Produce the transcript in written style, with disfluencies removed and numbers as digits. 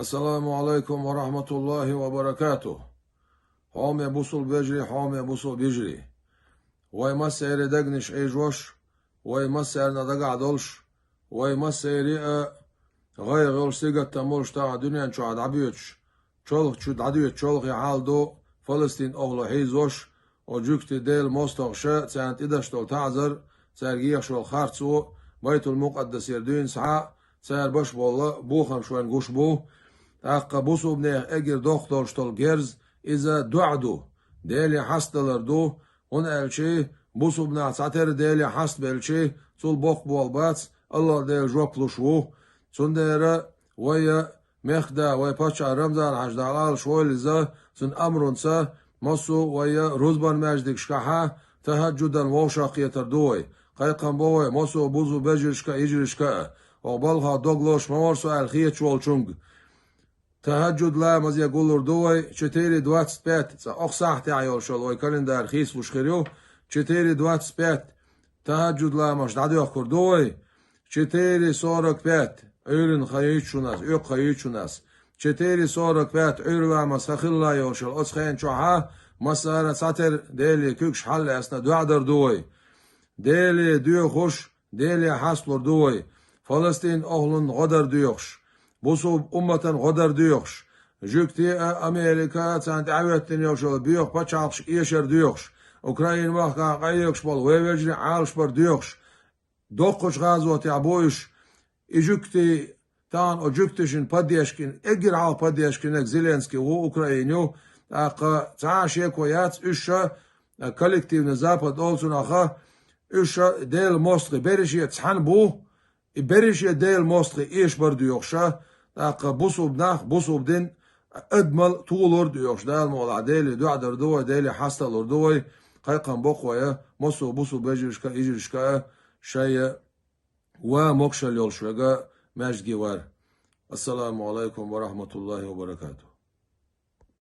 السلام عليكم ورحمة الله وبركاته. حومي بوصل بجري حومي بوصل بيجري ويمسيري دقنش عيجوش ويمسير ندقع دولش ويمسيري غير غير سيقة تمولش تاع دنيا نشو عد عبيوش شولخ شود عديوش شولخ يحال دو فلسطين أغلو حيزوش وجوكتي ديل مستغشة تسانت إدشتول تعذر تسارجيخ شول خارتسو بيت المقدس يردين سعاء تسار باش بولا بوخم شوين قوش بو أقا بوسو بنيخ أجر دكتور شتول جيرز إذا دعدو ديلي حستلر دو هون ألشي بوسو بنا تعتر ديلي حست بلشي تول بوخ بوالباتس الله ديل جوبلو شو تندير ويا مخدا ويا باتشا رمضان حجدالال شويل إذا تن أمرونسا مصو ويا روزبان ماجدك شكاحا تهجدا ووشاق يتردوي قيقن بوي مصو بوزو بجرشكا يجرشكا وبالها دوغلوش ممارسو الخية شوالشونغ تهجد لا مزيا قولور دوي 4:25 أخ ساعتي عيول شلوي كالندار خيس وشخريو 4:25 تهجد لا مش دعدي أخور دوي 4:45 عيرن خييتشوناس يق خييتشوناس 4:45 عيروا مسخيل لا يوشل أسخين شوحا مسارة ساتر ديلي كوكش حل أسنا دوعدر دوي ديلي ديو خوش ديلي حاسلور دوي فلسطين أهلن غدر ديوخش بوصوب أمة غدر ديوخش جوكتي أمريكا تانت عويتن يوشل بيوخ بچالش إيشر ديوخش أوكراين مخا قيوكش بول ويوجري عالش بر ديوخش دوقش غازوتي عبويش إجوكتي تان أجوكتشن بديشكين إجر عال بديشكينك زيلينسكي و أوكراينيو أقا تعاشيك ويات إشا كولكتيف زابد أولسون أخا إشا ديل موستغي بريشي تحن بو بريشي ديل موستغي إيش بر ديوخشا أقا بوصوب ناخ بوصوب دين أدمل طولور ديوخش دال مولا ديلي دوعدر دوي ديلي حاستلور دوي قيقن بوخويا مصو بوصو بجرشكا إجرشكا شايا وموكشل يولشوغا ماجد جوار. السلام عليكم ورحمة الله وبركاته.